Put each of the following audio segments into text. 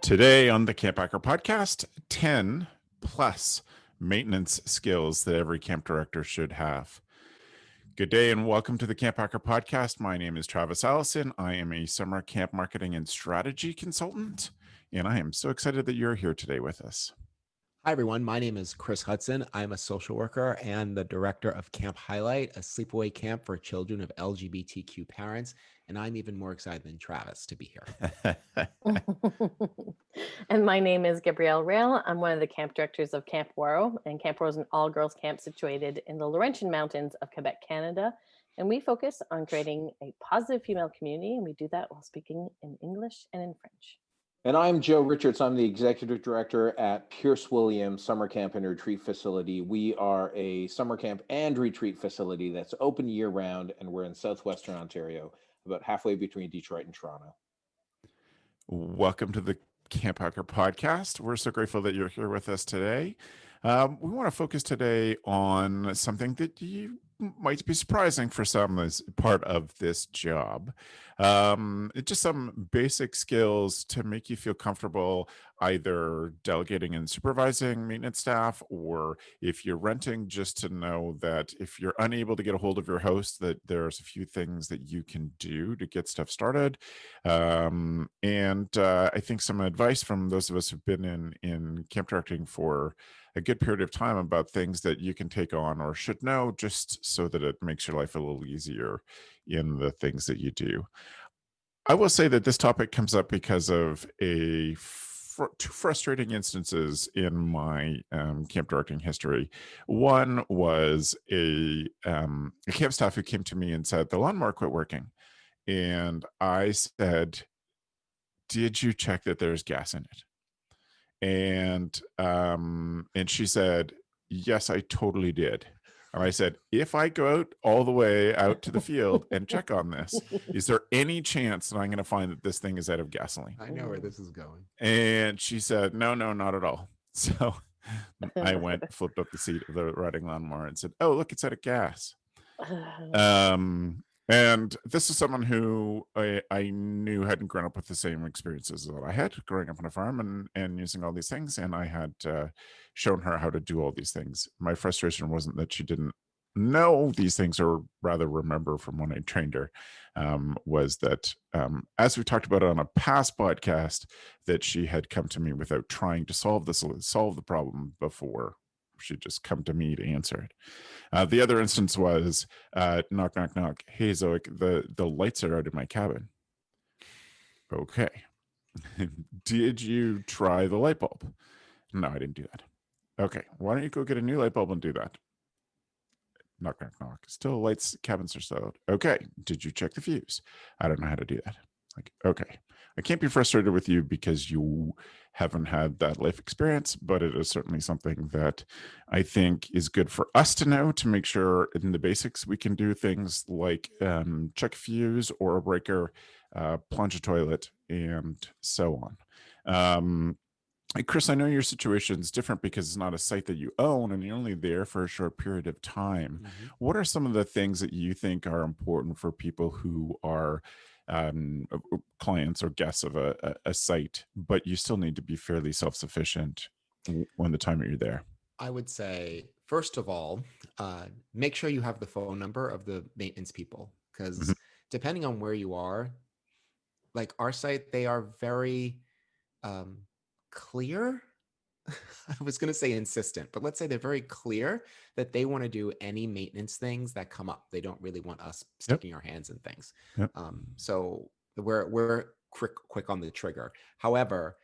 Today on the CampHacker podcast, 10 plus maintenance skills that every camp director should have. Good day and welcome to the CampHacker podcast. My name is Travis Allison. I am a summer camp marketing and strategy consultant, and I am so excited that you're here today with us. Hi, everyone. My name is Chris Hudson. I'm a social worker and the director of Camp Highlight, a sleepaway camp for children of LGBTQ parents. And I'm even more excited than Travis to be here. And my name is Gabrielle Rail. I'm one of the camp directors of Camp Waro, and Camp Waro is an all-girls camp situated in the Laurentian Mountains of Quebec, Canada. And we focus on creating a positive female community, and we do that while speaking in English and in French. And I'm Joe Richards. I'm the executive director at Pierce Williams Summer Camp and Retreat Facility. We are a summer camp and retreat facility that's open year-round, and we're in southwestern Ontario, about halfway between Detroit and Toronto. Welcome to the CampHacker podcast. We're so grateful that you're here with us today. We want to focus today on something that you might be surprising for some as part of this job. It's just some basic skills to make you feel comfortable either delegating and supervising maintenance staff, or if you're renting, just to know that if you're unable to get a hold of your host, that there's a few things that you can do to get stuff started. I think some advice from those of us who've been in camp directing for a good period of time about things that you can take on or should know, just so that it makes your life a little easier in the things that you do. I will say that this topic comes up because of two frustrating instances in my camp directing history. One was a camp staff who came to me and said, the lawnmower quit working. And I said, did you check that there's gas in it? And she said, yes, I totally did. And I said, if I go out all the way out to the field and check on this, is there any chance that I'm going to find that this thing is out of gasoline? I know where this is going. And she said, no, not at all. So I flipped up the seat of the riding lawnmower and said, oh, look, it's out of gas. And this is someone who I knew hadn't grown up with the same experiences that I had growing up on a farm and using all these things. And I had shown her how to do all these things. My frustration wasn't that she didn't know these things, or rather remember from when I trained her, was that, as we talked about on a past podcast, that she had come to me without trying to solve the problem before. She'd just come to me to answer it. The other instance was knock, knock, knock. Hey, Zoic, the lights are out in my cabin. Okay. Did you try the light bulb? No, I didn't do that. Okay. Why don't you go get a new light bulb and do that? Knock, knock, knock. Still lights, cabins are still out. Okay. Did you check the fuse? I don't know how to do that. Like, okay. I can't be frustrated with you because you haven't had that life experience, but it is certainly something that I think is good for us to know, to make sure in the basics we can do things like check a fuse or a breaker, plunge a toilet, and so on. Chris, I know your situation is different because it's not a site that you own and you're only there for a short period of time. Mm-hmm. What are some of the things that you think are important for people who are clients or guests of a site, but you still need to be fairly self-sufficient when the time that you're there? I would say, first of all, make sure you have the phone number of the maintenance people, because mm-hmm. depending on where you are, like our site, they are very clear. I was going to say insistent, but let's say they're very clear that they want to do any maintenance things that come up. They don't really want us sticking our hands in things. Yep. So we're quick on the trigger. However,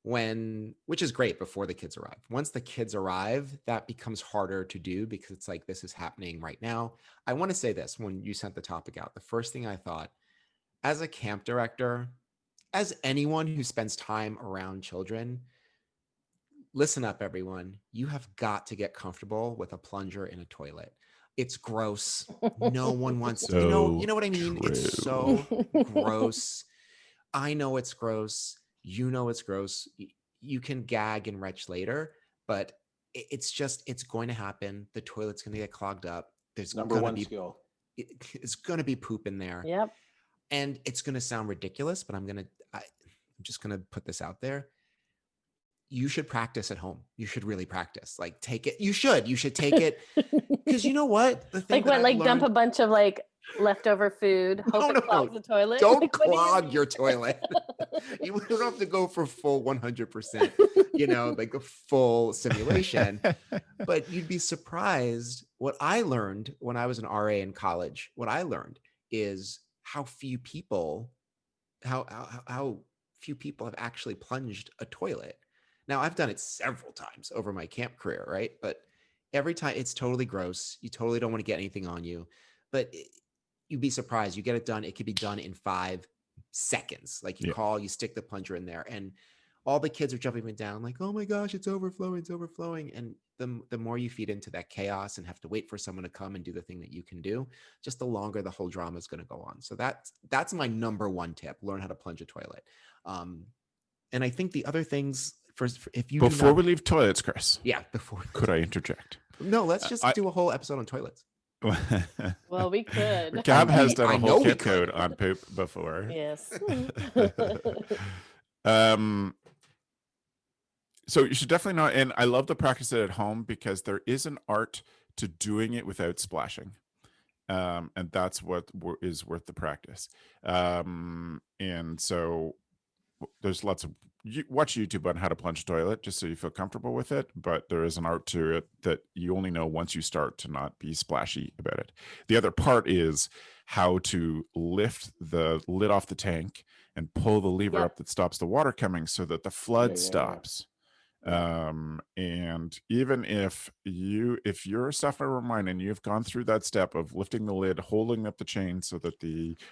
which is great before the kids arrive. Once the kids arrive, that becomes harder to do because it's like, this is happening right now. I want to say this, when you sent the topic out, the first thing I thought, as a camp director, as anyone who spends time around children, listen up, everyone. You have got to get comfortable with a plunger in a toilet. It's gross. No one wants to, you know what I mean? True. It's so gross. I know it's gross. You know it's gross. You can gag and retch later, but it's going to happen. The toilet's going to get clogged up. There's number one skill. It's going to be poop in there. Yep. And it's going to sound ridiculous, but I'm just going to put this out there. You should practice at home. You should really practice. Like take it. You should take it. Because you know what? The thing Like what? Like dump a bunch of like leftover food. Hope it clogs the toilet. Don't like, clog your toilet. You don't have to go for full 100%, like a full simulation. But you'd be surprised. What I learned when I was an RA in college, what I learned is how few people have actually plunged a toilet. Now, I've done it several times over my camp career, right? But every time it's totally gross. You totally don't want to get anything on you. But you'd be surprised. You get it done. It could be done in 5 seconds. Like you call, you stick the plunger in there, and all the kids are jumping down like, oh my gosh, it's overflowing. And the more you feed into that chaos and have to wait for someone to come and do the thing that you can do, just the longer the whole drama is going to go on. So that's my number one tip: learn how to plunge a toilet. And I think the other things, if you before we leave toilets, Chris. Yeah, before. Could I interject? No, let's just do a whole episode on toilets. Well, we could. Gab has done a whole camp code on poop before. Yes. So you should definitely know, and I love to practice it at home because there is an art to doing it without splashing. And that's what is worth the practice. And so there's lots of watch YouTube on how to plunge a toilet just so you feel comfortable with it, but there is an art to it that you only know once you start to not be splashy about it. The other part is how to lift the lid off the tank and pull the lever up that stops the water coming so that the flood stops. And even if you're a sufferer mine and you've gone through that step of lifting the lid, holding up the chain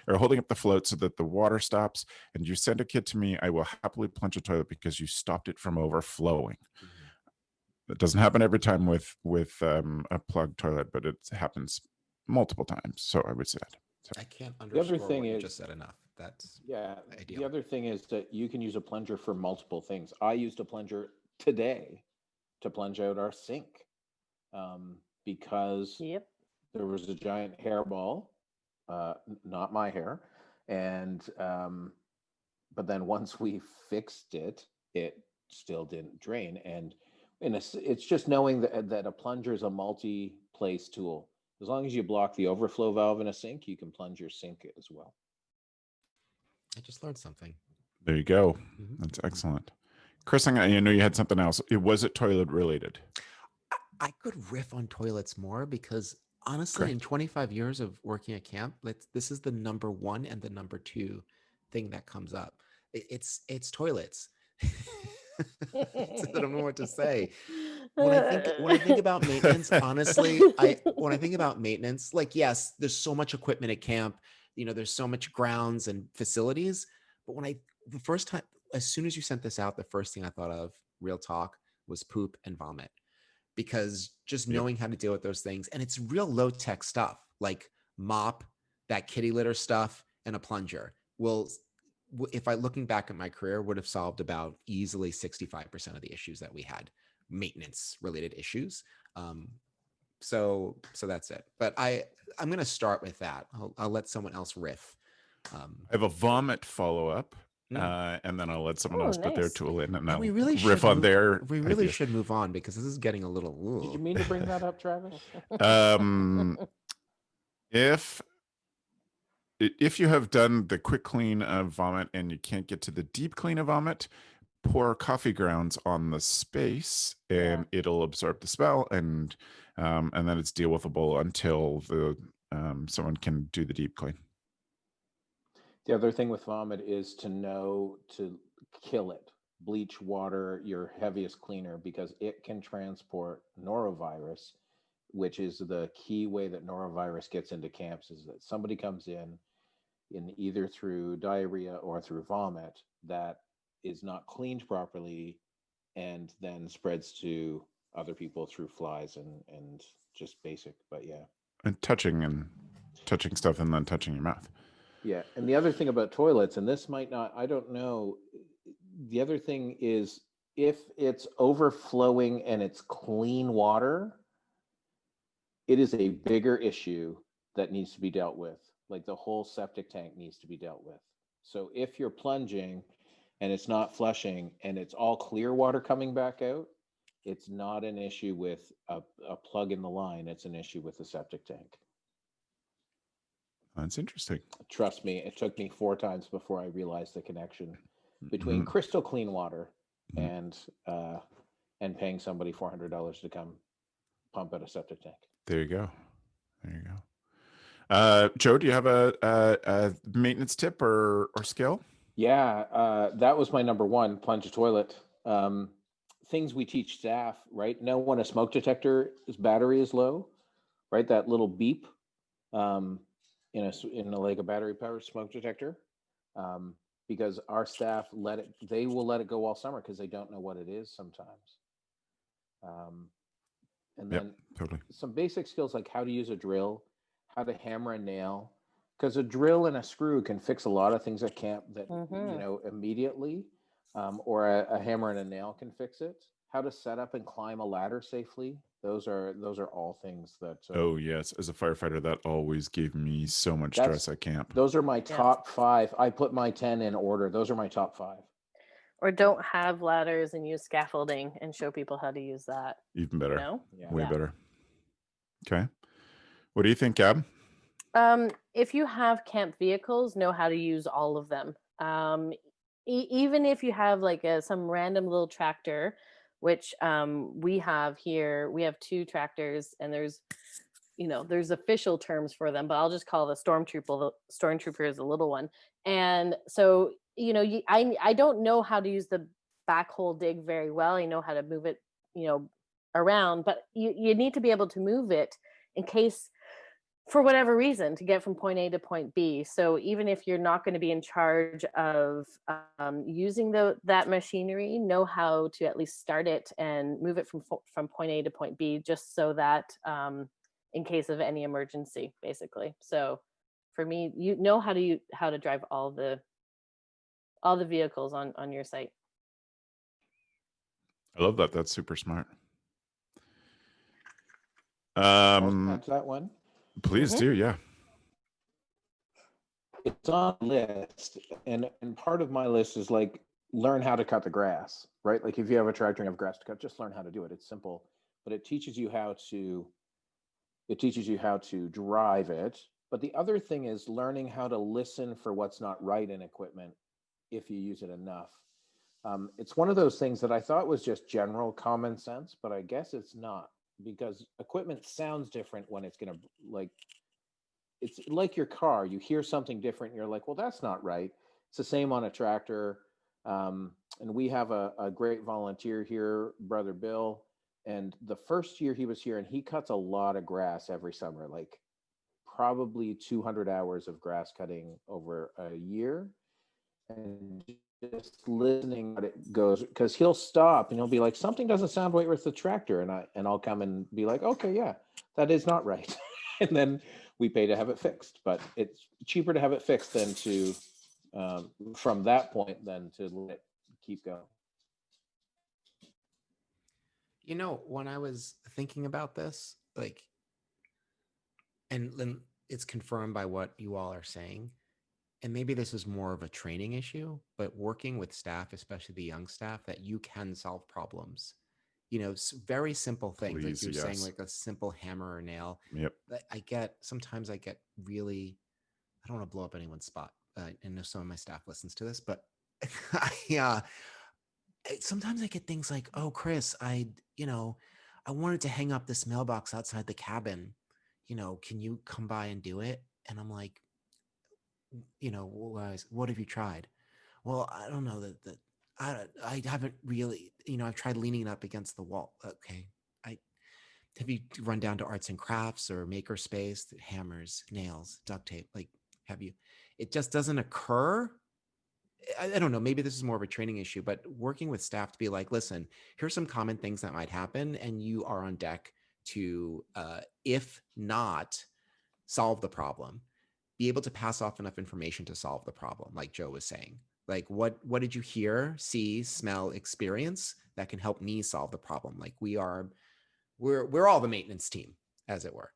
holding up the float so that the water stops, and you send a kid to me, I will happily plunge a toilet because you stopped it from overflowing. It doesn't happen every time with a plugged toilet, but it happens multiple times. So I would say that. So. I can't underscore what you just said enough. That's ideal. The other thing is that you can use a plunger for multiple things. I used a plunger today to plunge out our sink because there was a giant hairball, not my hair, and but then once we fixed it, it still didn't drain. And it's just knowing that a plunger is a multi-place tool. As long as you block the overflow valve in a sink, you can plunge your sink as well. I just learned something. There you go. That's excellent. Chris, I know you had something else. Was it toilet related? I could riff on toilets more because honestly, in 25 years of working at camp, this is the number one and the number two thing that comes up. It's toilets. I don't know what to say. When I think about maintenance, honestly, when I think about maintenance, like, yes, there's so much equipment at camp, there's so much grounds and facilities, but the first time, as soon as you sent this out, the first thing I thought of, real talk, was poop and vomit, because just knowing how to deal with those things, and it's real low tech stuff like mop, that kitty litter stuff, and a plunger will, if looking back at my career, would have solved about easily 65% of the issues that we had, maintenance related issues. So that's it. But I'm going to start with that. I'll let someone else riff. I have a vomit follow-up. And then I'll let someone else put their tool in, and I'll riff on their. We really should move on because this is getting a little. Ooh. Did you mean to bring that up, Travis? If you have done the quick clean of vomit and you can't get to the deep clean of vomit, pour coffee grounds on the space, and it'll absorb the smell, and then it's deal withable until someone can do the deep clean. The other thing with vomit is to know to kill it. Bleach water, your heaviest cleaner, because it can transport norovirus, which is the key way that norovirus gets into camps, is that somebody comes in either through diarrhea or through vomit that is not cleaned properly and then spreads to other people through flies and just basic, but and touching stuff and then touching your mouth. Yeah. And the other thing about toilets, and this might not, I don't know, the other thing is if it's overflowing and it's clean water, it is a bigger issue that needs to be dealt with. Like the whole septic tank needs to be dealt with. So if you're plunging and it's not flushing and it's all clear water coming back out, it's not an issue with a plug in the line. It's an issue with the septic tank. That's interesting. Trust me, it took me 4 times before I realized the connection between crystal clean water and paying somebody $400 to come pump at a septic tank. There you go. There you go. Joe, do you have a maintenance tip or skill? Yeah, that was my number one, plunge a toilet. Things we teach staff, right? Know when a smoke detector's battery is low, right? That little beep in a battery powered smoke detector. Because our staff they will let it go all summer because they don't know what it is sometimes. And then totally. Some basic skills like how to use a drill, how to hammer a nail, because a drill and a screw can fix a lot of things at camp that immediately, or a hammer and a nail can fix it. How to set up and climb a ladder safely. Those are all things that. Oh yes, as a firefighter, that always gave me so much stress at camp. Those are my top 5. I put my 10 in order. Those are my top 5. Or don't have ladders and use scaffolding and show people how to use that. Even better. You know? Way better. Okay. What do you think, Gab? If you have camp vehicles, know how to use all of them. Even if you have like some random little tractor, which we have here, we have 2 tractors, and there's official terms for them, but I'll just call the stormtrooper is a little one. And so, I don't know how to use the backhoe dig very well. I know how to move it, around, but you need to be able to move it in case, for whatever reason, to get from point A to point B. So even if you're not going to be in charge of using that machinery, know how to at least start it and move it from point A to point B, just so that in case of any emergency, basically. So for me, you know how to drive all the vehicles on your site. I love that. That's super smart. That's that one. Please do, yeah. It's on the list, and part of my list is like learn how to cut the grass, right? Like if you have a tractor and have grass to cut, just learn how to do it. It's simple, but it teaches you how to drive it. But the other thing is learning how to listen for what's not right in equipment if you use it enough. It's one of those things that I thought was just general common sense, but I guess it's not, because equipment sounds different when it's it's like your car. You hear something different and you're like, well, that's not right. It's the same on a tractor. And we have a great volunteer here, Brother Bill. And the first year he was here, and he cuts a lot of grass every summer, like probably 200 hours of grass cutting over a year. And just listening what it goes, because he'll stop and he'll be like, something doesn't sound right with the tractor. And I'll come and be like, okay, yeah, that is not right. And then we pay to have it fixed, but it's cheaper to have it fixed than to, from that point, than to let it keep going. When I was thinking about this, and it's confirmed by what you all are saying, and maybe this is more of a training issue, but working with staff, especially the young staff, that you can solve problems. Very simple things. Please, like you're saying, yes. like a simple hammer or nail. Yep. Sometimes I get really, I don't want to blow up anyone's spot. I know some of my staff listens to this, but sometimes I get things like, oh, Chris, I wanted to hang up this mailbox outside the cabin. Can you come by and do it? And I'm like, what have you tried? Well, I don't know that I haven't really, I've tried leaning it up against the wall. Okay. Have you run down to arts and crafts or makerspace, hammers, nails, duct tape? It just doesn't occur. I don't know, maybe this is more of a training issue, but working with staff to be like, listen, here's some common things that might happen, and you are on deck to, if not solve the problem, be able to pass off enough information to solve the problem, like Joe was saying. Like, what did you hear, see, smell, experience that can help me solve the problem? Like we're all the maintenance team, as it were.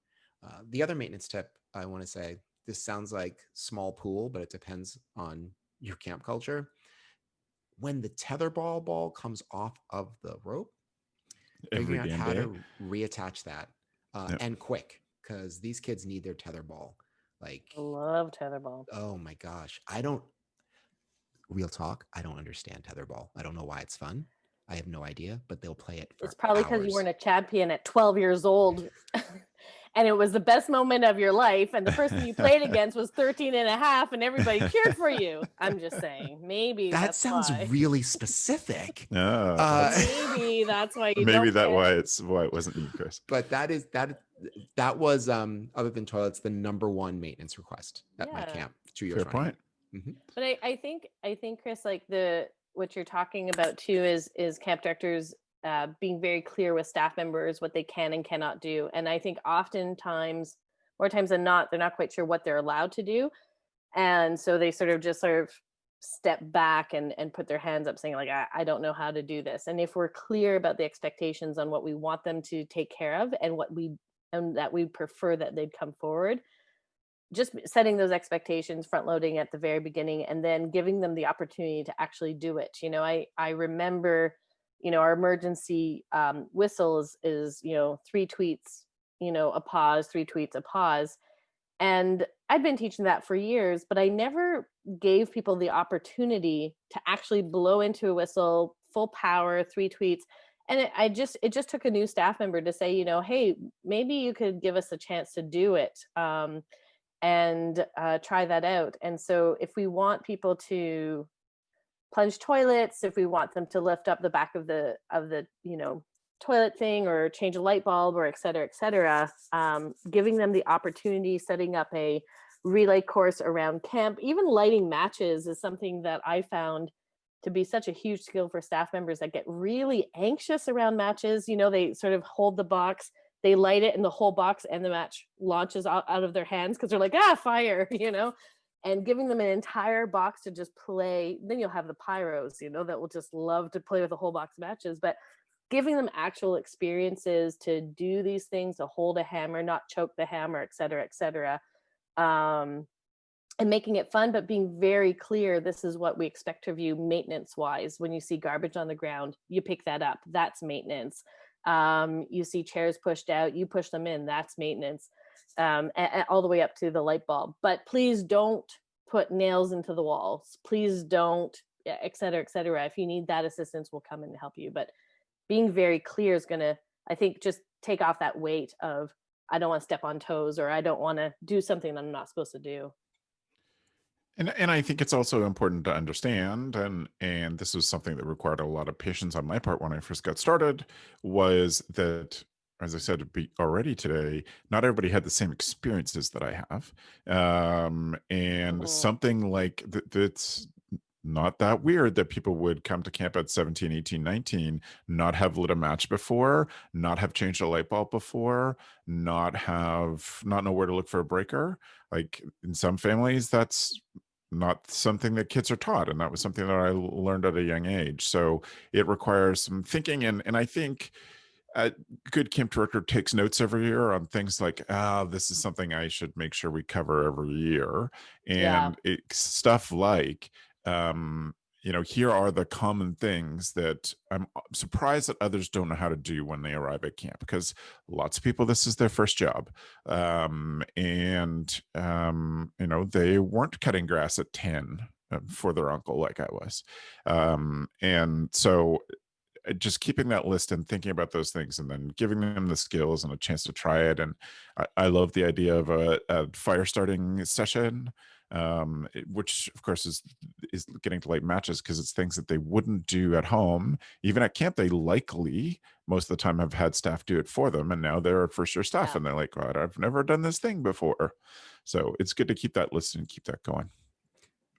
The other maintenance tip I want to say, this sounds like small pool, but it depends on your camp culture. when the tetherball ball comes off of the rope, Every figuring out damn how day. to reattach that Yep. and quick, because these kids need their tetherball. Like, I love tetherball. oh my gosh, real talk, I don't understand tetherball. I don't know why it's fun. I have no idea, but they'll play it for It's probably because you hours. weren't a champion at 12 years old. And it was the best moment of your life. And the person you played against was 13 and a half, and everybody cheered for you. I'm just saying, maybe That that's sounds why. really specific. Maybe that's why you maybe don't that care. why it wasn't you, Chris. But that was other than toilets, the number one maintenance request at my Yeah. camp 2 years Fair running. point. Mm-hmm. But I think Chris, like what you're talking about too is camp directors being very clear with staff members what they can and cannot do. And I think oftentimes, more times than not, they're not quite sure what they're allowed to do, and so they sort of step back and put their hands up, saying like, I don't know how to do this. And if we're clear about the expectations on what we want them to take care of and that we prefer that they'd come forward, just setting those expectations, front loading at the very beginning, and then giving them the opportunity to actually do it. I remember, our emergency whistle is 3 tweets, a pause, 3 tweets, a pause. And I've been teaching that for years, but I never gave people the opportunity to actually blow into a whistle, full power, 3 tweets. And it just took a new staff member to say, hey, maybe you could give us a chance to do it. And try that out. And so if we want people to plunge toilets, if we want them to lift up the back of the toilet thing, or change a light bulb, or et cetera, giving them the opportunity, setting up a relay course around camp, even lighting matches is something that I found to be such a huge skill for staff members that get really anxious around matches. They sort of hold the box, they light it, and the whole box and the match launches out of their hands because they're like, fire, and giving them an entire box to just play. Then you'll have the pyros, that will just love to play with a whole box of matches, but giving them actual experiences to do these things, to hold a hammer, not choke the hammer, et cetera, and making it fun, but being very clear, this is what we expect of you maintenance wise. When you see garbage on the ground, you pick that up. That's maintenance. You see chairs pushed out, you push them in. That's maintenance. All the way up to the light bulb. But please don't put nails into the walls. Please don't, et cetera. If you need that assistance, we'll come in and help you. But being very clear is going to, I think, just take off that weight of, I don't want to step on toes, or I don't want to do something that I'm not supposed to do. And I think it's also important to understand, and this was something that required a lot of patience on my part when I first got started, was that, as I said already today, not everybody had the same experiences that I have. And something like that's not that weird that people would come to camp at 17, 18, 19, not have lit a match before, not have changed a light bulb before, not know where to look for a breaker. Like, in some families, that's not something that kids are taught, and that was something that I learned at a young age. So it requires some thinking, and I think a good camp director takes notes every year on things like, this is something I should make sure we cover every year. And stuff like, here are the common things that I'm surprised that others don't know how to do when they arrive at camp, because lots of people, this is their first job. They weren't cutting grass at 10 for their uncle like I was. And so just keeping that list and thinking about those things, and then giving them the skills and a chance to try it. And I love the idea of a fire starting session, which of course is getting to light matches, because it's things that they wouldn't do at home. Even at camp, they likely most of the time have had staff do it for them, and now they're first year staff, and they're like, God, I've never done this thing before. So it's good to keep that list and keep that going.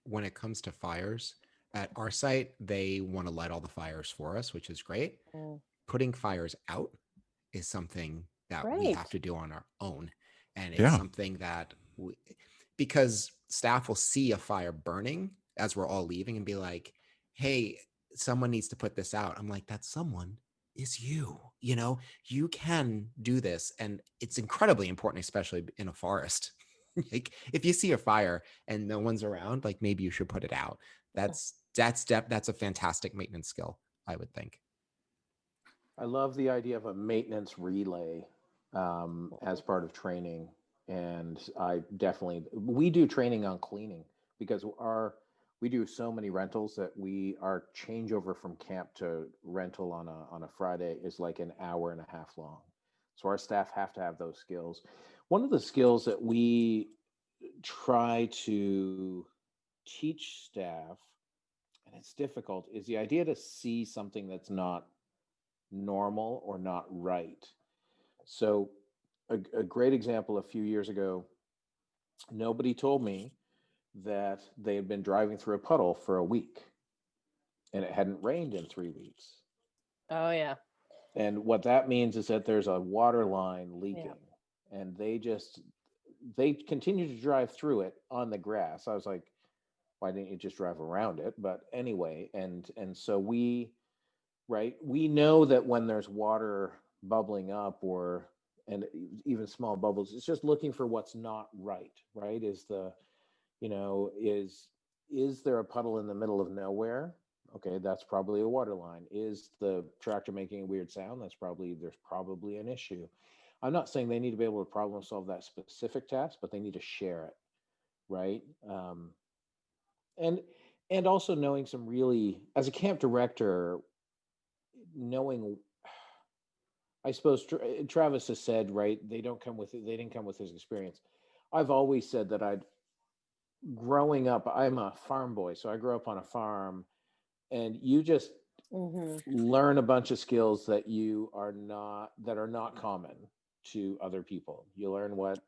When it comes to fires, at our site, they want to light all the fires for us, which is great. Putting fires out is something that we have to do on our own. And it's something that because staff will see a fire burning as we're all leaving and be like, hey, someone needs to put this out. I'm like, that someone is you. You can do this. And it's incredibly important, especially in a forest. Like if you see a fire and no one's around, like maybe you should put it out. That's a fantastic maintenance skill, I would think. I love the idea of a maintenance relay as part of training. And we do training on cleaning because we do so many rentals that our changeover from camp to rental on a Friday is like an hour and a half long. So our staff have to have those skills. One of the skills that we try to teach staff, and it's difficult, is the idea to see something that's not normal or not right. So a great example, a few years ago, nobody told me that they had been driving through a puddle for a week and it hadn't rained in 3 weeks. Oh yeah. And what that means is that there's a water line leaking, and they continue to drive through it on the grass. I was like, why didn't you just drive around it? But anyway, and so we know that when there's water bubbling up and even small bubbles, it's just looking for what's not right? Is there a puddle in the middle of nowhere? Okay, that's probably a water line. Is the tractor making a weird sound? There's probably an issue. I'm not saying they need to be able to problem solve that specific task, but they need to share it, right? And also knowing some really, as a camp director, knowing, I suppose Travis has said, right, they didn't come with his experience. I've always said that growing up, I'm a farm boy, so I grew up on a farm, and you just learn a bunch of skills that are not common to other people. You learn what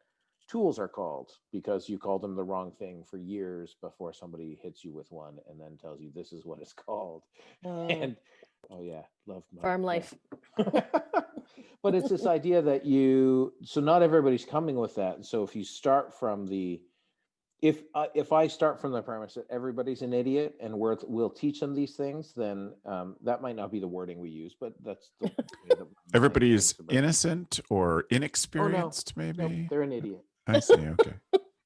tools are called because you called them the wrong thing for years before somebody hits you with one and then tells you this is what it's called. And love farm life. But it's this idea that so not everybody's coming with that. And so if you start from if I start from the premise that everybody's an idiot and we'll teach them these things, then that might not be the wording we use, but that's the way that everybody's innocent or inexperienced. No, maybe they're an idiot. I see. Okay.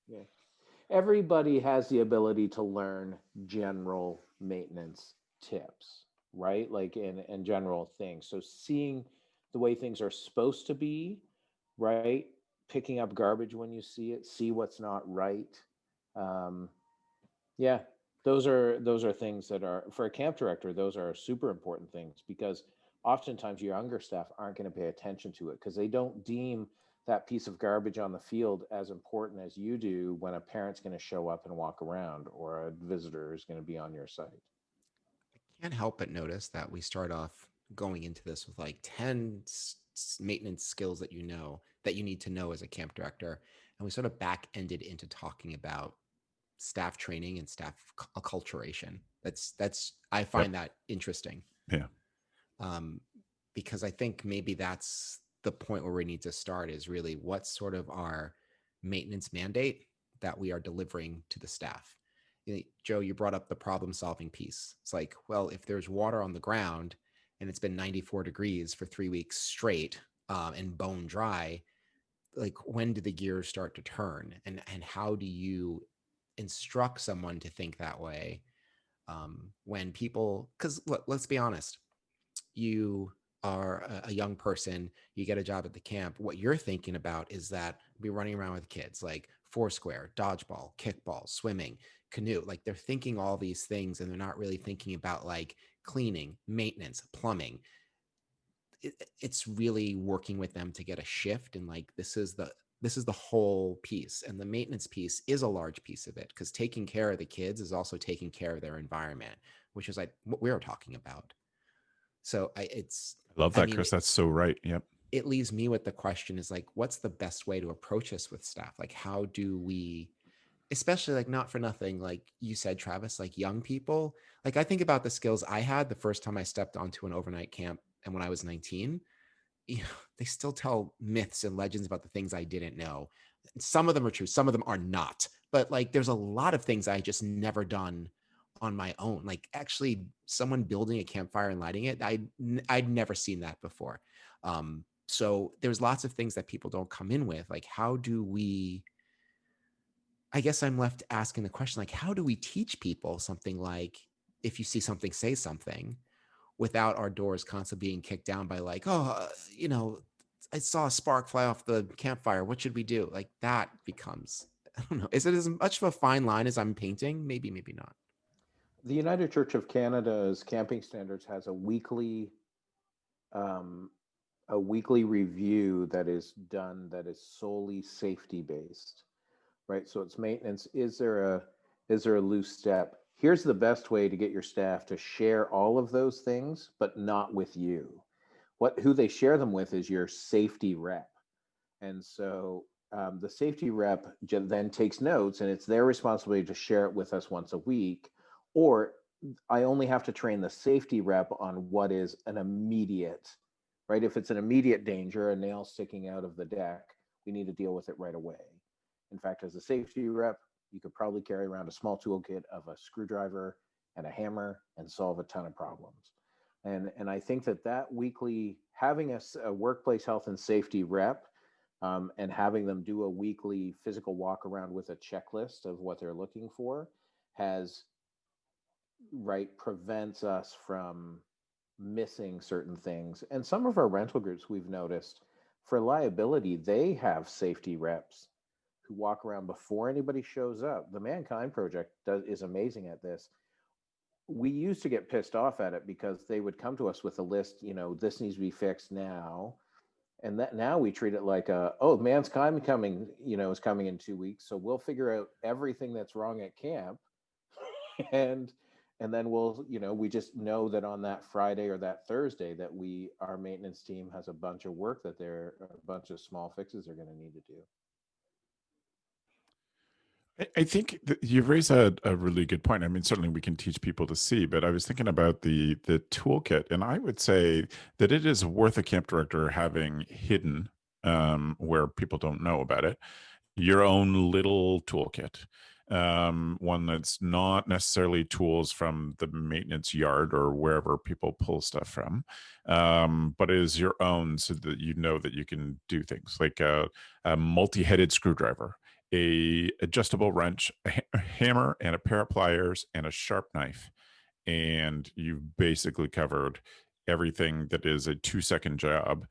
Yeah, everybody has the ability to learn general maintenance tips, right? Like in general things. So seeing the way things are supposed to be, right? Picking up garbage when you see it, see what's not right. Those are things that are, for a camp director, those are super important things, because oftentimes your younger staff aren't going to pay attention to it because they don't deem that piece of garbage on the field as important as you do when a parent's going to show up and walk around or a visitor is going to be on your site. I can't help but notice that we start off going into this with like 10 maintenance skills that you need to know as a camp director, and we sort of back-ended into talking about staff training and staff acculturation. I find that interesting. Yeah. Because I think maybe that's the point where we need to start, is really what's sort of our maintenance mandate that we are delivering to the staff. Joe, you brought up the problem solving piece. It's like, well, if there's water on the ground and it's been 94 degrees for 3 weeks straight and bone dry, like when do the gears start to turn? And how do you instruct someone to think that way when people, because let's be honest, you are a young person, you get a job at the camp, what you're thinking about is that be running around with kids, like foursquare, dodgeball, kickball, swimming, canoe. Like they're thinking all these things and they're not really thinking about like cleaning, maintenance, plumbing. It's really working with them to get a shift, and like this is the whole piece, and the maintenance piece is a large piece of it, because taking care of the kids is also taking care of their environment, which is like what we were talking about. So I love that, Chris. That's so right. Yep. It leaves me with the question is like, what's the best way to approach this with staff? Like, how do we, especially like not for nothing, like you said, Travis, like young people, like I think about the skills I had the first time I stepped onto an overnight camp, and when I was 19, they still tell myths and legends about the things I didn't know. Some of them are true, some of them are not. But like, there's a lot of things I just never done on my own. Like actually someone building a campfire and lighting it, I'd never seen that before. So there's lots of things that people don't come in with. Like, how do we I guess I'm left asking the question, like, how do we teach people something like, if you see something, say something, without our doors constantly being kicked down by like, oh, I saw a spark fly off the campfire. What should we do? Like that becomes, I don't know. Is it as much of a fine line as I'm painting? Maybe, maybe not. The United Church of Canada's camping standards has um, a weekly review that is done that is solely safety based, right? So it's maintenance. Is there a loose step? Here's the best way to get your staff to share all of those things, but not with you. Who they share them with is your safety rep. And so the safety rep then takes notes, and it's their responsibility to share it with us once a week. Or I only have to train the safety rep on what is an immediate, right? If it's an immediate danger, a nail sticking out of the deck, we need to deal with it right away. In fact, as a safety rep, you could probably carry around a small toolkit of a screwdriver and a hammer and solve a ton of problems. And I think that weekly, having a workplace health and safety rep, and having them do a weekly physical walk around with a checklist of what they're looking for prevents us from missing certain things. And some of our rental groups, we've noticed, for liability, they have safety reps who walk around before anybody shows up. The Mankind Project is amazing at this. We used to get pissed off at it because they would come to us with a list, this needs to be fixed now. And that now we treat it like Mankind coming, is coming in 2 weeks. So we'll figure out everything that's wrong at camp. and then we just know that on that Friday or that Thursday that our maintenance team has a bunch of work a bunch of small fixes they're going to need to do. I think you've raised a really good point. I mean, certainly we can teach people to see, but I was thinking about the toolkit, and I would say that it is worth a camp director having hidden, where people don't know about it, your own little toolkit. One that's not necessarily tools from the maintenance yard or wherever people pull stuff from, but is your own, so that you know that you can do things like a multi-headed screwdriver, a adjustable wrench, a hammer, and a pair of pliers, and a sharp knife. And you've basically covered everything that is a 2-second job,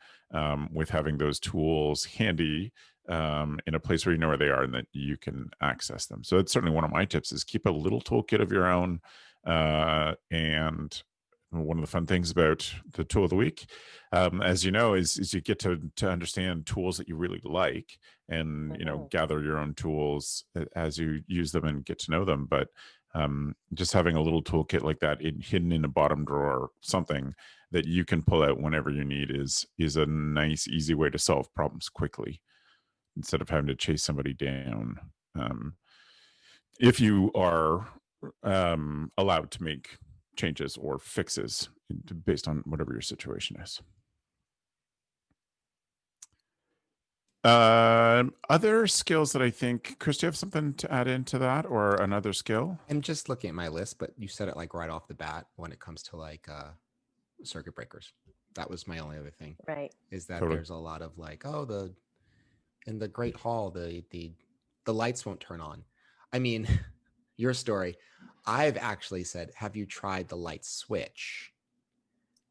with having those tools handy, in a place where you know where they are and that you can access them. So that's certainly one of my tips, is keep a little toolkit of your own. And one of the fun things about the tool of the week, as you know, is you get to understand tools that you really like, and gather your own tools as you use them and get to know them. But just having a little toolkit like that hidden in a bottom drawer, something that you can pull out whenever you need, is a nice, easy way to solve problems quickly, instead of having to chase somebody down. If you are allowed to make changes or fixes based on whatever your situation is. Other skills that I think, Chris, do you have something to add into that, or another skill? I'm just looking at my list, but you said it like right off the bat when it comes to like circuit breakers. That was my only other thing. Right. Is that Totally. There's a lot of like, in the Great Hall, the lights won't turn on. I mean, your story. I've actually said, have you tried the light switch?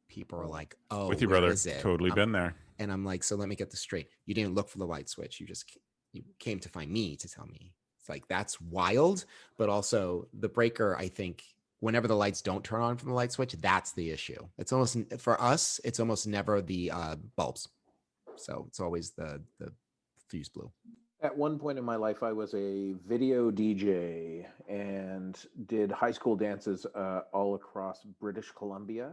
People are like, oh, with you, where brother. is it? Totally been there. And I'm like, so let me get this straight. You didn't look for the light switch. You came to find me to tell me. It's like, that's wild. But also the breaker, I think, whenever the lights don't turn on from the light switch, that's the issue. It's almost, for us, it's almost never the bulbs. So it's always the fuse blew. At one point in my life, I was a video DJ and did high school dances all across British Columbia.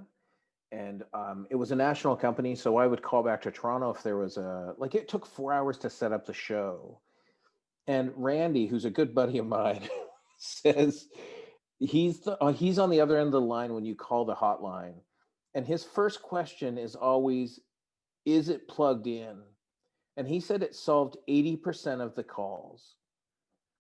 And it was a national company, so I would call back to Toronto if there was it took 4 hours to set up the show. And Randy, who's a good buddy of mine, says he's on the other end of the line when you call the hotline. And his first question is always, is it plugged in? And he said it solved 80% of the calls,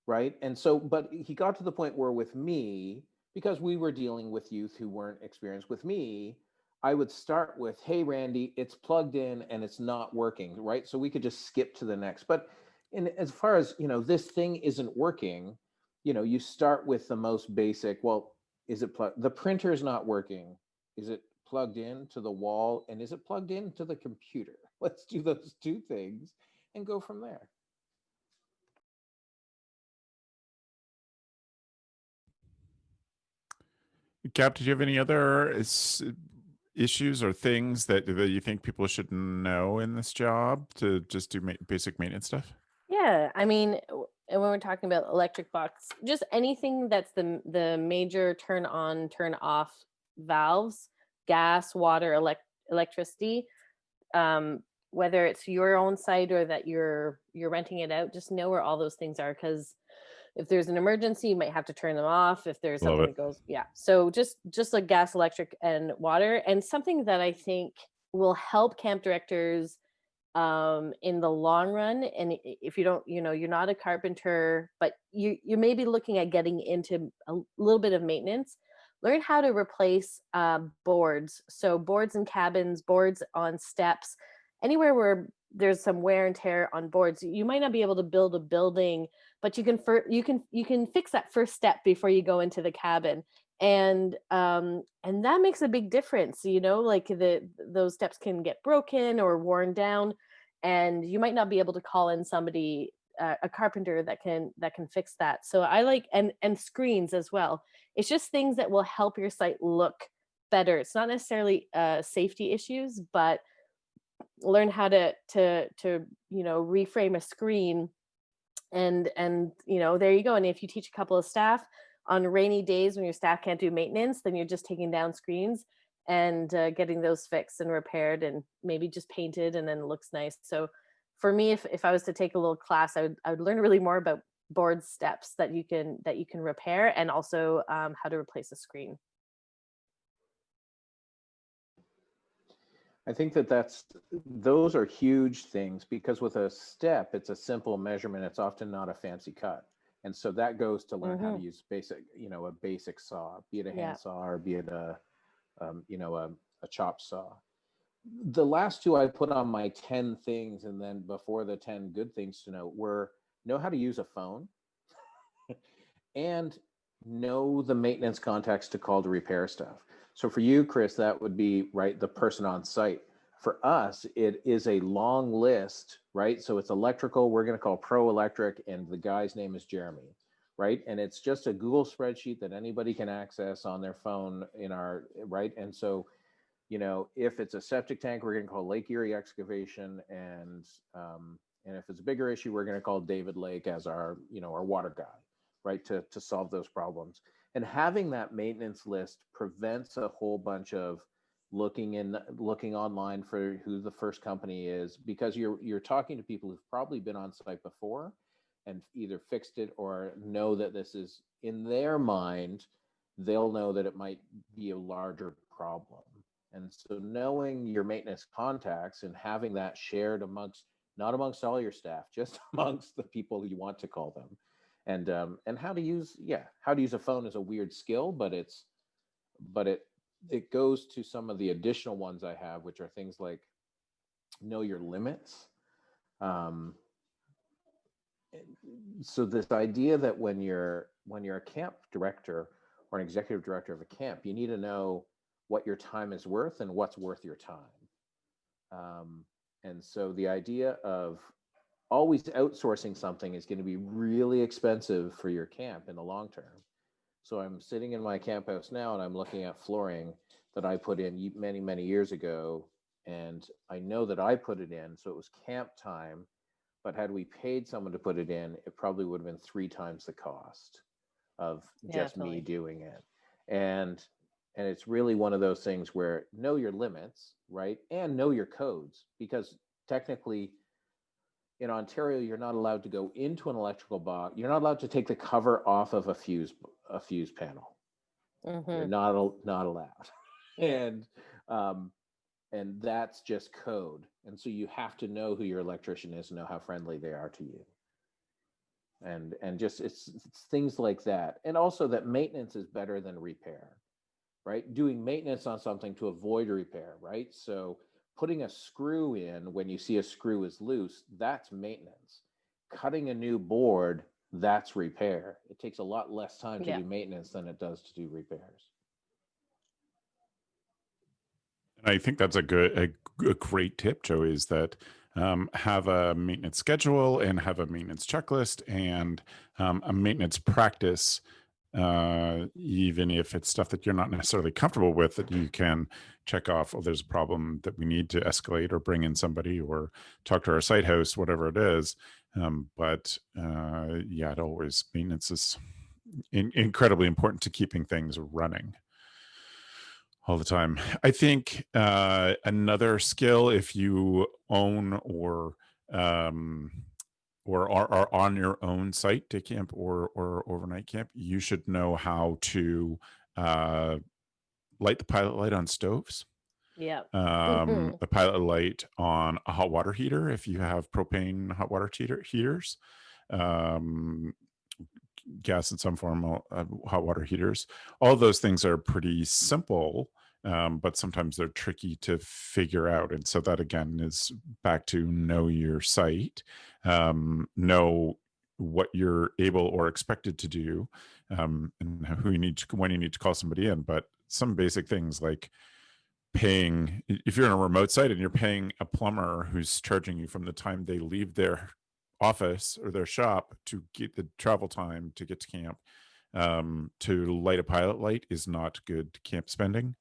right? And so, but he got to the point where with me, because we were dealing with youth who weren't experienced with me, I would start with, hey, Randy, it's plugged in and it's not working, right? So we could just skip to the next. But And as far as, this thing isn't working, you start with the most basic. Well, is it the printer's not working? Is it plugged into the wall? And is it plugged into the computer? Let's do those two things and go from there. Gab, did you have any other issues or things that you think people should know in this job to just do basic maintenance stuff? Yeah, I mean, and when we're talking about electric box, just anything that's the major turn on, turn off valves, gas, water, electricity, whether it's your own site or that you're renting it out, just know where all those things are, because if there's an emergency, you might have to turn them off. If there's something that goes, yeah. So just like gas, electric, and water, and something that I think will help camp directors in the long run. And if you don't, you're not a carpenter, but you may be looking at getting into a little bit of maintenance, learn how to replace boards. So boards in cabins, boards on steps, anywhere where there's some wear and tear on boards. You might not be able to build a building, but you can fix that first step before you go into the cabin. And that makes a big difference, like those steps can get broken or worn down, and you might not be able to call in somebody, a carpenter that can fix that. So I like, and screens as well. It's just things that will help your site look better. It's not necessarily safety issues, but learn how to reframe a screen, and there you go. And if you teach a couple of staff on rainy days when your staff can't do maintenance, then you're just taking down screens and getting those fixed and repaired and maybe just painted, and then it looks nice. So for me, if I was to take a little class, I would learn really more about board steps that you can repair, and also how to replace a screen. I think those are huge things, because with a step, it's a simple measurement. It's often not a fancy cut. And so that goes to learn how to use a basic saw, be it a handsaw or be it a chop saw. The last two I put on my 10 things, and then before the 10 good things to know, were know how to use a phone and know the maintenance contacts to call to repair stuff. So for you, Chris, that would be, right, the person on site. For us, it is a long list, right? So it's electrical, we're going to call Pro Electric, and the guy's name is Jeremy, right? And it's just a Google spreadsheet that anybody can access on their phone right? And so, if it's a septic tank, we're going to call Lake Erie Excavation, and if it's a bigger issue, we're going to call David Lake as our water guy, right, to solve those problems. And having that maintenance list prevents a whole bunch of looking online for who the first company is, because you're talking to people who've probably been on site before and either fixed it or know that this is, in their mind, they'll know that it might be a larger problem. And so knowing your maintenance contacts and having that shared not amongst all your staff, just amongst the people you want to call them. And how to use a phone is a weird skill, but it goes to some of the additional ones I have, which are things like know your limits. So this idea that when you're a camp director or an executive director of a camp, you need to know what your time is worth and what's worth your time. And so the idea of always outsourcing something is going to be really expensive for your camp in the long term. So I'm sitting in my camp house now, and I'm looking at flooring that I put in many, many years ago. And I know that I put it in, so it was camp time. But had we paid someone to put it in, it probably would have been 3 times the cost of just me doing it. And it's really one of those things where know your limits, right? And know your codes, because technically in Ontario, you're not allowed to go into an electrical box. You're not allowed to take the cover off of a fuse panel. You're not allowed. And that's just code. And so you have to know who your electrician is and know how friendly they are to you. And just it's things like that. And also that maintenance is better than repair, right? Doing maintenance on something to avoid repair, right? So putting a screw in when you see a screw is loose, that's maintenance. cutting a new board, that's repair. It takes a lot less time to Yeah. do maintenance than it does to do repairs. And I think that's a great tip, Joe, is that have a maintenance schedule and have a maintenance checklist and a maintenance practice, even if it's stuff that you're not necessarily comfortable with, that you can check off, oh, there's a problem that we need to escalate or bring in somebody or talk to our site host, whatever it is. Yeah, maintenance is incredibly important to keeping things running all the time. I think another skill, if you own um, or are on your own site, day camp or overnight camp, you should know how to uh, light the pilot light on stoves. Yeah. The pilot light on a hot water heater if you have propane hot water heaters. Um, gas in some form, hot water heaters. All those things are pretty simple, but sometimes they're tricky to figure out. And so that again is back to know your site, know what you're able or expected to do, and who you need to, when you need to call somebody in. But some basic things like paying, if you're in a remote site and you're paying a plumber who's charging you from the time they leave their office or their shop to get the travel time to get to camp, to light a pilot light is not good camp spending.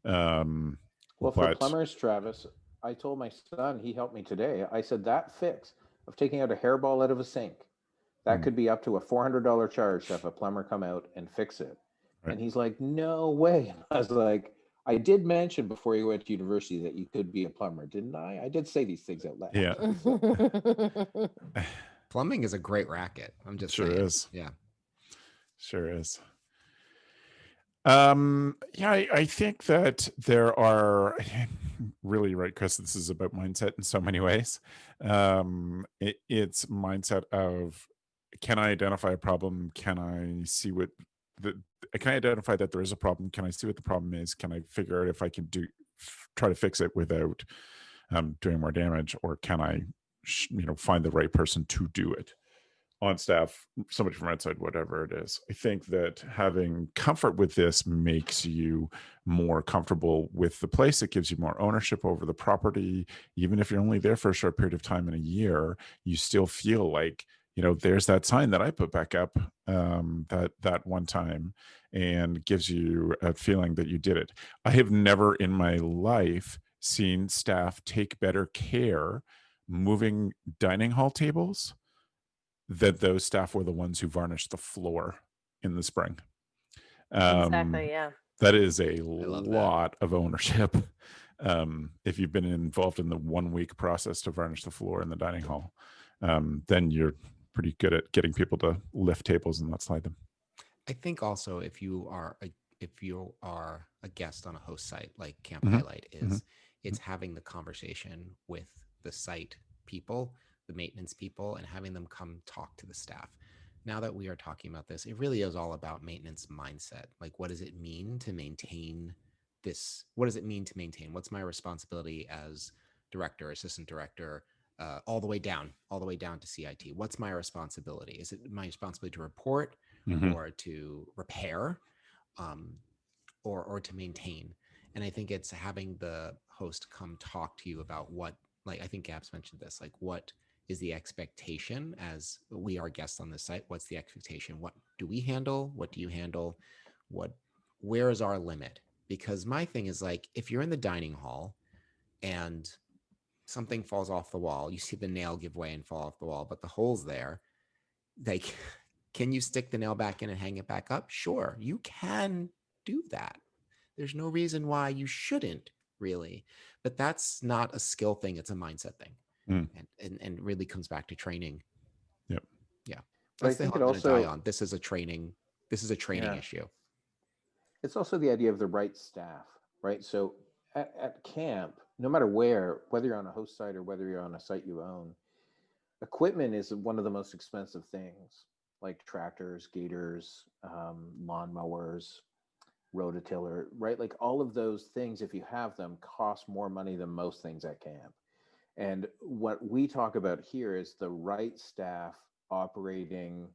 Well, for But plumbers, Travis, I told my son, he helped me today. I said that fix of taking out a hairball out of a sink, that could be up to a $400 charge to have a plumber come out and fix it. Right. And he's like, no way. And I was like, I did mention before you went to university that you could be a plumber, didn't I? I did say these things out loud. Yeah. Plumbing is a great racket. I'm just Sure saying. is. Yeah. Sure is. Yeah, I think that there are really right, Chris. This is about mindset in so many ways. It's mindset of, can I identify a problem? Can I see what can I identify that there is a problem? Can I see what the problem is? Can I figure out if I can try to fix it without doing more damage, or can I, find the right person to do it on staff, somebody from outside, whatever it is. I think that having comfort with this makes you more comfortable with the place. It gives you more ownership over the property. Even if you're only there for a short period of time in a year, you still feel like, there's that sign that I put back up that one time, and gives you a feeling that you did it. I have never in my life seen staff take better care moving dining hall tables that those staff were the ones who varnished the floor in the spring. Exactly. Yeah. That is a love lot of ownership. If you've been involved in the 1 week process to varnish the floor in the dining hall, then you're pretty good at getting people to lift tables and not slide them. I think also if you are a guest on a host site like Camp Mhm. Highlight is, it's having the conversation with the site people, the maintenance people, and having them come talk to the staff. Now that we are talking about this, it really is all about maintenance mindset. Like, what does it mean to maintain this? What does it mean to maintain? What's my responsibility as director, assistant director, all the way down to CIT? What's my responsibility? Is it my responsibility to report, or to repair, or to maintain? And I think it's having the host come talk to you about what, like, I think Gabz mentioned this, like, what is the expectation as we are guests on this site? What's the expectation? What do we handle? What do you handle? Where is our limit? Because my thing is, like, if you're in the dining hall and something falls off the wall, you see the nail give way and fall off the wall, but the hole's there, like, can you stick the nail back in and hang it back up? Sure, you can do that. There's no reason why you shouldn't, really. But that's not a skill thing, it's a mindset thing. And really comes back to training. Yep. Yeah. But That's I think the it hill I'm also, gonna die on. This is a training issue. it's also the idea of the right staff, right? So at camp, no matter where, whether you're on a host site or whether you're on a site you own, equipment is one of the most expensive things, like tractors, gators, lawn mowers, rototiller, right? Like all of those things, if you have them, cost more money than most things at camp. And what we talk about here is the right staff operating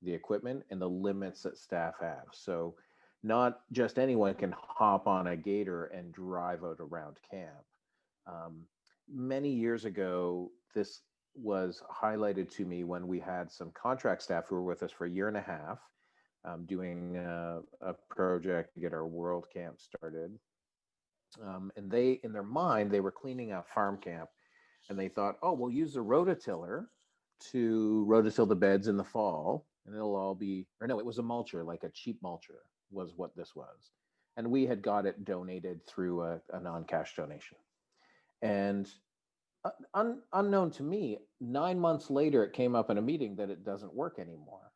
the equipment and the limits that staff have. So not just anyone can hop on a gator and drive out around camp. Many years ago, this was highlighted to me when we had some contract staff who were with us for a year and a half, doing a project to get our world camp started. And they, in their mind, they were cleaning out farm camp, and they thought, oh, we'll use the rototiller to rototill the beds in the fall, and it'll all be, or no, it was a mulcher, like a cheap mulcher was what this was. And we had got it donated through a non-cash donation. And unknown to me, 9 months later, it came up in a meeting that it doesn't work anymore.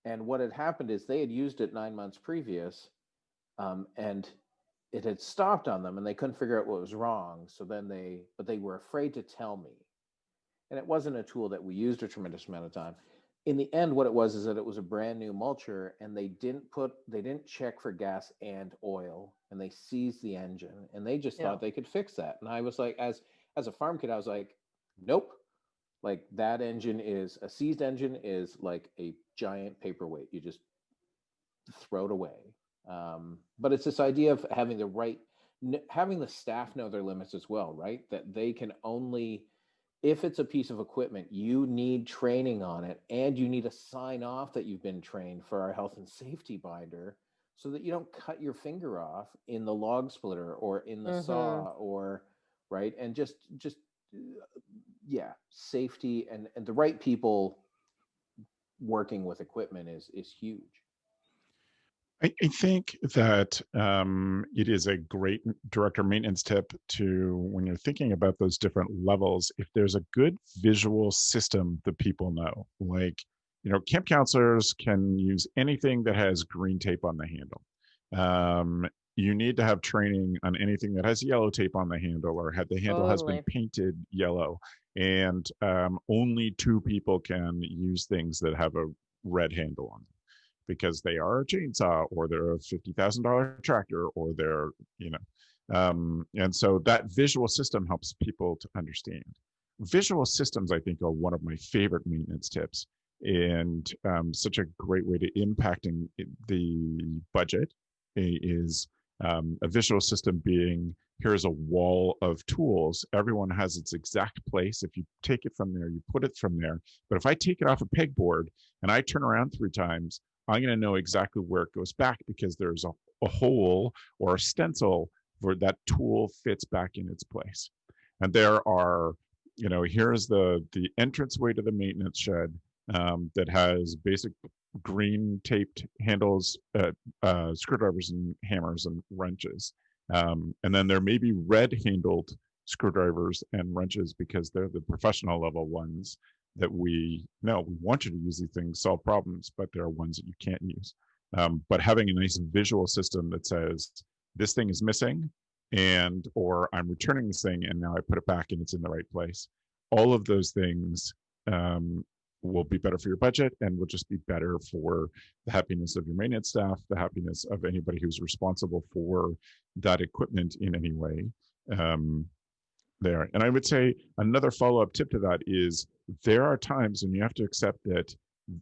And what had happened is they had used it 9 months previous, and it had stopped on them, and they couldn't figure out what was wrong. So then but they were afraid to tell me. And it wasn't a tool that we used a tremendous amount of time. In the end, what it was is that it was a brand new mulcher, and they didn't check for gas and oil, and they seized the engine, and they just thought they could fix that. And I was like, as a farm kid, I was like, nope. Like, that engine is a seized engine is like a giant paperweight. You just throw it away. But it's this idea of having the staff know their limits as well, right? That they can only, if it's a piece of equipment, you need training on it, and you need to sign off that you've been trained for our health and safety binder, so that you don't cut your finger off in the log splitter or in the saw, or right. And just safety and the right people working with equipment is huge. I think that it is a great director maintenance tip to, when you're thinking about those different levels, if there's a good visual system that people know, like, camp counselors can use anything that has green tape on the handle. You need to have training on anything that has yellow tape on the handle, or the handle has been painted yellow. And only 2 people can use things that have a red handle on them, because they are a chainsaw, or they're a $50,000 tractor, or they're, and so that visual system helps people to understand. Visual systems, I think, are one of my favorite maintenance tips, and such a great way to impacting the budget is a visual system being, here's a wall of tools. Everyone has its exact place. If you take it from there, you put it from there. But if I take it off a pegboard and I turn around 3 times, I'm going to know exactly where it goes back, because there's a hole or a stencil where that tool fits back in its place. And there are, here's the entranceway to the maintenance shed that has basic green taped handles, screwdrivers and hammers and wrenches. And then there may be red handled screwdrivers and wrenches, because they're the professional level ones that we know. We want you to use these things, solve problems, but there are ones that you can't use. But having a nice visual system that says, this thing is missing, or I'm returning this thing and now I put it back and it's in the right place. All of those things will be better for your budget, and will just be better for the happiness of your maintenance staff, the happiness of anybody who's responsible for that equipment in any way. There. And I would say another follow-up tip to that is, there are times when you have to accept that,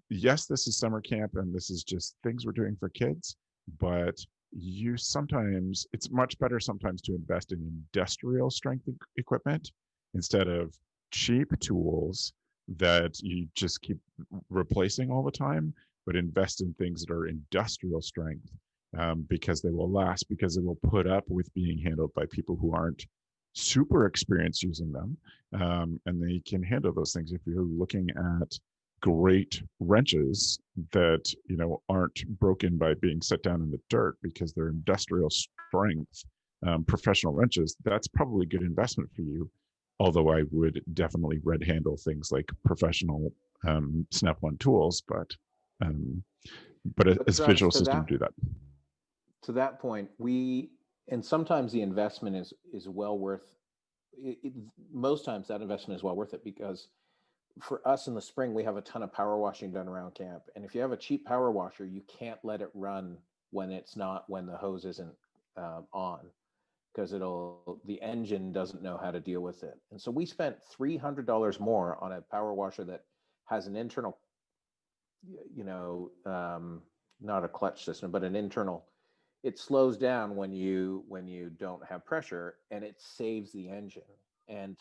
yes, this is summer camp and this is just things we're doing for kids, but it's much better sometimes to invest in industrial strength equipment instead of cheap tools that you just keep replacing all the time, but invest in things that are industrial strength, because they will last, because it will put up with being handled by people who aren't super experienced using them, and they can handle those things. If you're looking at great wrenches that aren't broken by being set down in the dirt because they're industrial strength, professional wrenches, that's probably a good investment for you. Although I would definitely red handle things like professional Snap-on tools, but a visual system do that. To that point, and sometimes the investment is well worth it. Most times that investment is well worth it, because for us in the spring, we have a ton of power washing done around camp. And if you have a cheap power washer, you can't let it run when the hose isn't on, because the engine doesn't know how to deal with it. And so we spent $300 more on a power washer that has an internal, not a clutch system, but an internal. It slows down when you don't have pressure, and it saves the engine. And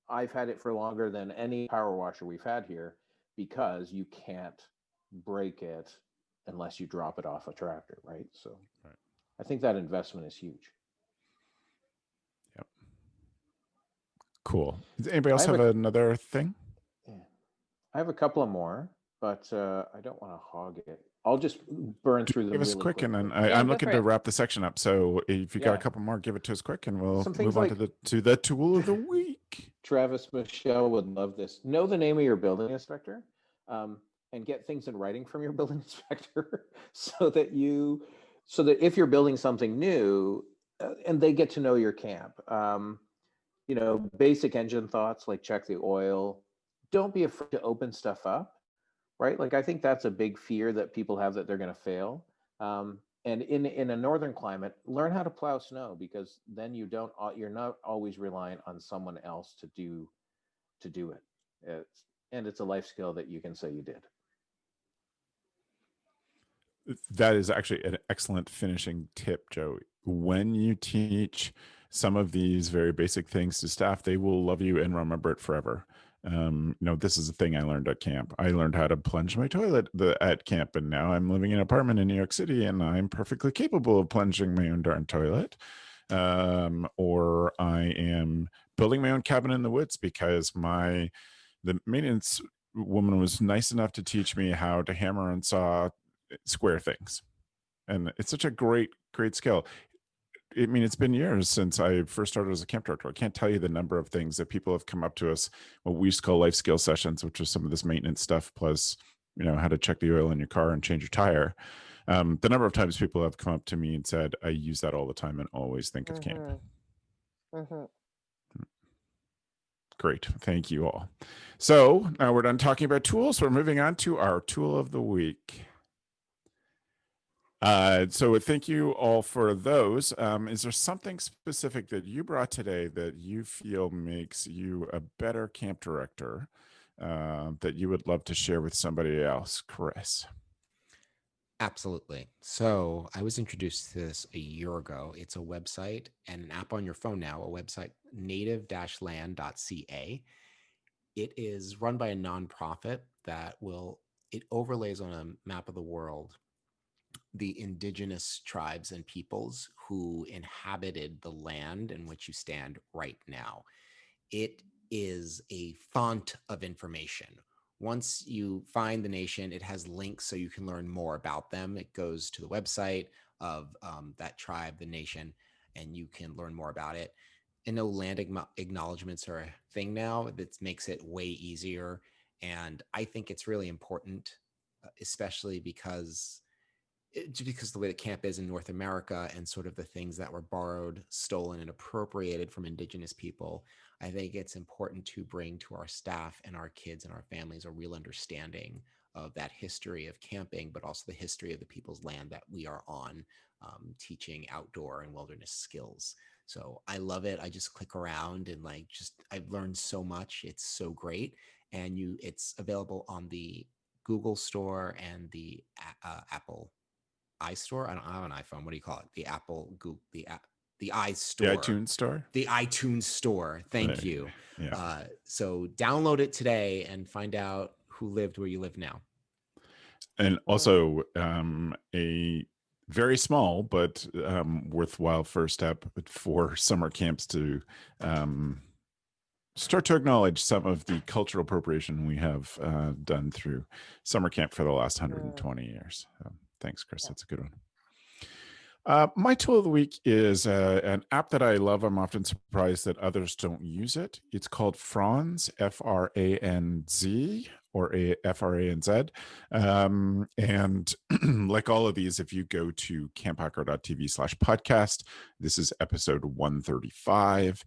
I've had it for longer than any power washer we've had here, because you can't break it unless you drop it off a tractor, right? So right. I think that investment is huge. Yep. Cool. Does anybody else have another thing? Yeah. I have a couple of more, but I don't want to hog it. I'll just burn through them. Give us really quick, quickly. and then I'm looking to wrap the section up. So if you got a couple more, give it to us quick, and we'll move on to the tool of the week. Travis Michelle would love this. Know the name of your building inspector, and get things in writing from your building inspector, so that if you're building something new, and they get to know your camp. Basic engine thoughts like check the oil. Don't be afraid to open stuff up. Right? Like, I think that's a big fear that people have, that they're going to fail. And in a northern climate, learn how to plow snow, because then you're not always reliant on someone else to do it. And it's a life skill that you can say you did. That is actually an excellent finishing tip, Joe. When you teach some of these very basic things to staff, they will love you and remember it forever. This is a thing I learned at camp. I learned how to plunge my toilet at camp, and now I'm living in an apartment in New York City, and I'm perfectly capable of plunging my own darn toilet. Or I am building my own cabin in the woods because the maintenance woman was nice enough to teach me how to hammer and saw square things. And it's such a great skill. I mean, it's been years since I first started as a camp director. I can't tell you the number of things that people have come up to us, what we used to call life skill sessions, which is some of this maintenance stuff, plus, how to check the oil in your car and change your tire. The number of times people have come up to me and said, I use that all the time and always think of camp. Mm-hmm. Great. Thank you all. So now we're done talking about tools. We're moving on to our tool of the week. So thank you all for those. Is there something specific that you brought today that you feel makes you a better camp director, that you would love to share with somebody else? Chris? Absolutely. So I was introduced to this a year ago. It's a website and an app on your phone now, a website, native-land.ca. It is run by a nonprofit that it overlays on a map of the world the indigenous tribes and peoples who inhabited the land in which you stand right now. It is a font of information. Once you find the nation, it has links so you can learn more about them. It goes to the website of that tribe, the nation, and you can learn more about it. And no land acknowledgements are a thing now. That makes it way easier. And I think it's really important, especially because the way that camp is in North America and sort of the things that were borrowed, stolen, and appropriated from indigenous people. I think it's important to bring to our staff and our kids and our families a real understanding of that history of camping, but also the history of the people's land that we are on, teaching outdoor and wilderness skills. So I love it. I just click around and I've learned so much. It's so great. And it's available on the Google Store and the Apple iStore. I don't have an iPhone. What do you call it? The Apple, Google, the iStore. The iTunes Store? The iTunes Store. Thank you. Yeah. So download it today and find out who lived where you live now. And also a very small but worthwhile first step for summer camps to start to acknowledge some of the cultural appropriation we have done through summer camp for the last 120 years. Thanks, Chris. That's a good one. My tool of the week is an app that I love. I'm often surprised that others don't use it. It's called Franz, F-R-A-N-Z, or F-R-A-N-Z. And like all of these, if you go to camphacker.tv/podcast, this is episode 135.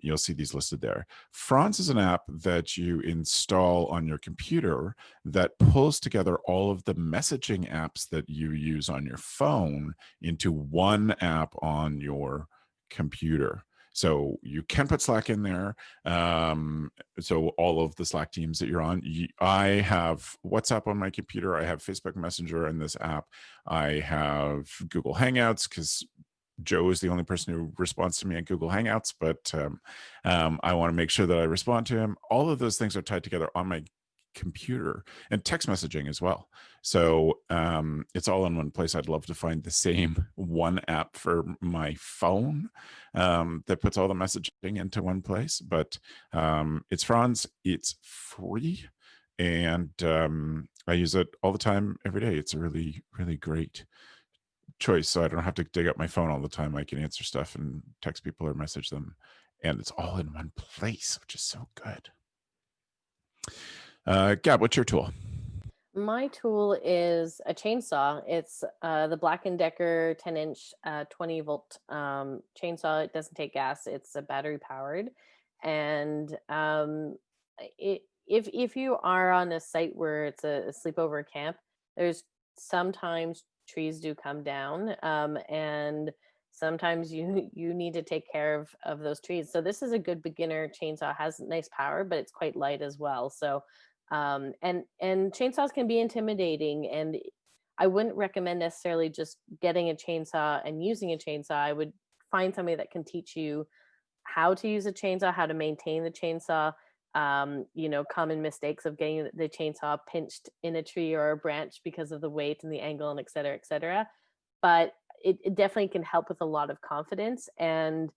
You'll see these listed there. Franz is an app that you install on your computer that pulls together all of the messaging apps that you use on your phone into one app on your computer. So you can put Slack in there. So all of the Slack teams that you're on, I have WhatsApp on my computer. I have Facebook Messenger in this app. I have Google Hangouts because Joe is the only person who responds to me on Google Hangouts, but I want to make sure that I respond to him. All of those things are tied together on my computer, and text messaging as well. So it's all in one place. I'd love to find the same one app for my phone that puts all the messaging into one place, but it's Franz, it's free, and I use it all the time, every day. It's a really, really great choice, so I don't have to dig up my phone all the time. I can answer stuff and text people or message them, and it's all in one place, which is so good. Gab, what's your tool? My tool is a chainsaw. It's the Black & Decker 10-inch 20-volt chainsaw. It doesn't take gas. It's battery powered. And if you are on a site where it's a sleepover camp, there's sometimes trees do come down, and sometimes you need to take care of those trees. So this is a good beginner chainsaw. It has nice power, but it's quite light as well. So and chainsaws can be intimidating, and I wouldn't recommend necessarily just getting a chainsaw and using a chainsaw. I would find somebody that can teach you how to use a chainsaw, how to maintain the chainsaw, common mistakes of getting the chainsaw pinched in a tree or a branch because of the weight and the angle and et cetera, et cetera. But it definitely can help with a lot of confidence. And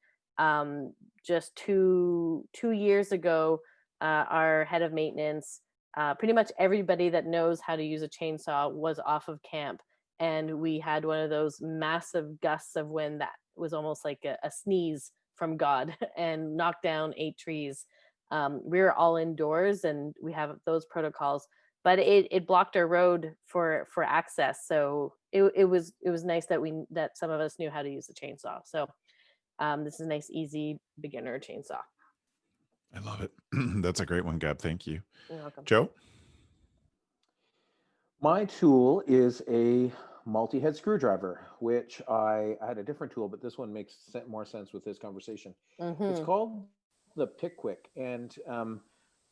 just two years ago, our head of maintenance, pretty much everybody that knows how to use a chainsaw was off of camp. And we had one of those massive gusts of wind that was almost like a sneeze from God and knocked down 8 trees. We were all indoors and we have those protocols, but it blocked our road for access. So it was nice that some of us knew how to use the chainsaw. So this is a nice, easy beginner chainsaw. I love it. That's a great one, Gab. Thank you. You're welcome. Joe? My tool is a multi-head screwdriver, which I had a different tool, but this one makes more sense with this conversation. Mm-hmm. It's called the Pickwick, and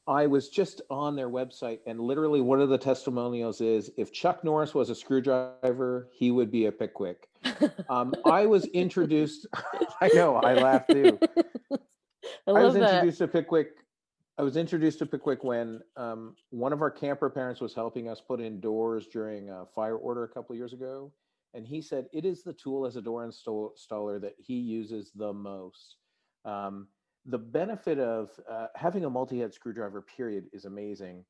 I was just on their website, and literally one of the testimonials is, if Chuck Norris was a screwdriver, he would be a Pickwick. I was introduced, I know, I laughed too. I was introduced to Pickwick. I was introduced to Pickwick when one of our camper parents was helping us put in doors during a fire order a couple of years ago. And he said, it is the tool as a door installer that he uses the most. The benefit of having a multi-head screwdriver, period, is amazing.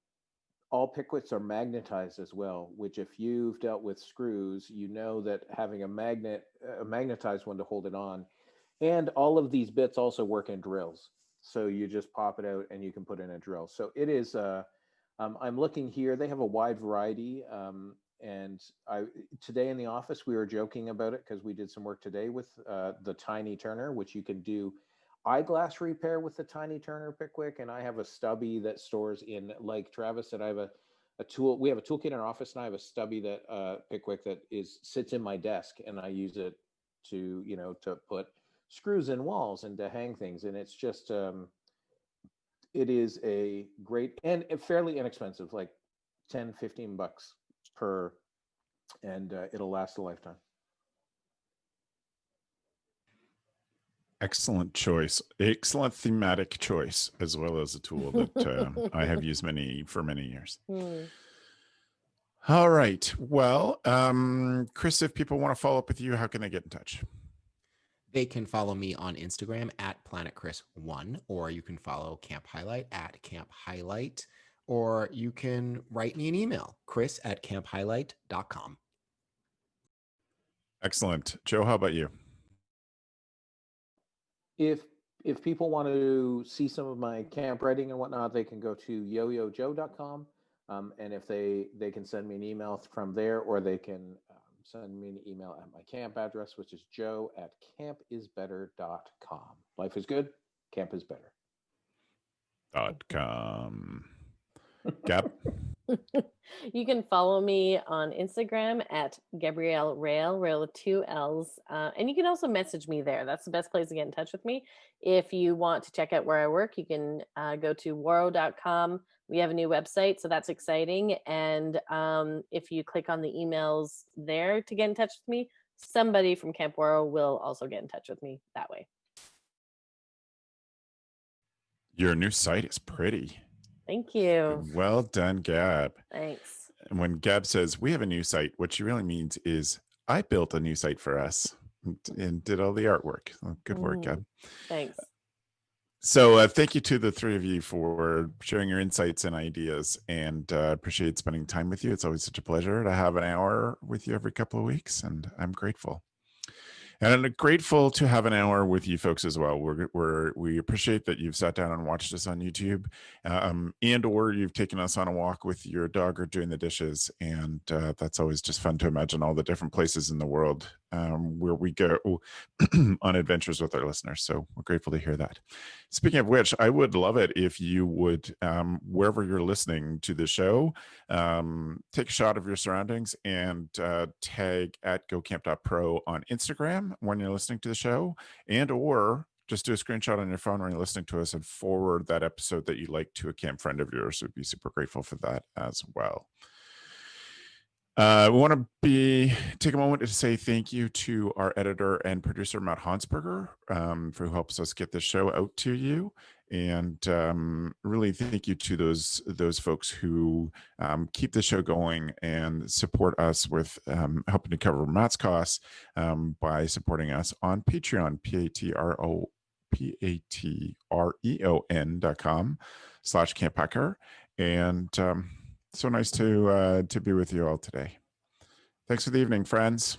All Pickwicks are magnetized as well, which if you've dealt with screws, you know that having a magnetized one to hold it on. And all of these bits also work in drills. So you just pop it out and you can put in a drill. So it is, I'm looking here, they have a wide variety. And today in the office, we were joking about it because we did some work today with the Tiny Turner, which you can do eyeglass repair with the Tiny Turner Pickwick. And I have a stubby that stores in, like Travis said, I have a tool. We have a toolkit in our office, and I have a stubby that Pickwick that sits in my desk, and I use it to put screws in walls and to hang things. And it's just it is a great and fairly inexpensive, like $10-15 per, and it'll last a lifetime. Excellent choice. Excellent thematic choice, as well as a tool that I have used for many years. All right. Well, Chris, if people want to follow up with you, how can they get in touch? They can follow me on Instagram at PlanetChris1, or you can follow Camp Highlight at Camp Highlight, or you can write me an email, chris@camphighlight.com. Excellent. Joe, how about you? If people want to see some of my camp writing and whatnot, they can go to yoyojoe.com. And if they can send me an email from there, or they can send me an email at my camp address, which is joe@campisbetter.com. Life is good. Camp is better. .com. Gab? You can follow me on Instagram at Gabrielle Rail with 2 L's. And you can also message me there. That's the best place to get in touch with me. If you want to check out where I work, you can go to waro.com. We have a new website, so that's exciting. And if you click on the emails there to get in touch with me, somebody from Camp Waro will also get in touch with me that way. Your new site is pretty. Thank you. Well done, Gab. Thanks. And when Gab says we have a new site, what she really means is I built a new site for us and did all the artwork. So good work, Gab. Thanks. So thank you to the three of you for sharing your insights and ideas, and appreciate spending time with you. It's always such a pleasure to have an hour with you every couple of weeks, and I'm grateful. And I'm grateful to have an hour with you folks as well. We appreciate that you've sat down and watched us on YouTube, and or you've taken us on a walk with your dog or doing the dishes. And that's always just fun to imagine all the different places in the world where we go on adventures with our listeners. So we're grateful to hear that. Speaking of which, I would love it if you would, wherever you're listening to the show, take a shot of your surroundings and tag at gocamp.pro on Instagram when you're listening to the show, and or just do a screenshot on your phone when you're listening to us and forward that episode that you like to a camp friend of yours. We'd be super grateful for that as well. We want to take a moment to say thank you to our editor and producer, Matt Hansberger, for who helps us get the show out to you. And really thank you to those folks who keep the show going and support us with helping to cover Matt's costs by supporting us on Patreon, patreon.com/CampHacker. And so nice to be with you all today. Thanks for the evening, friends.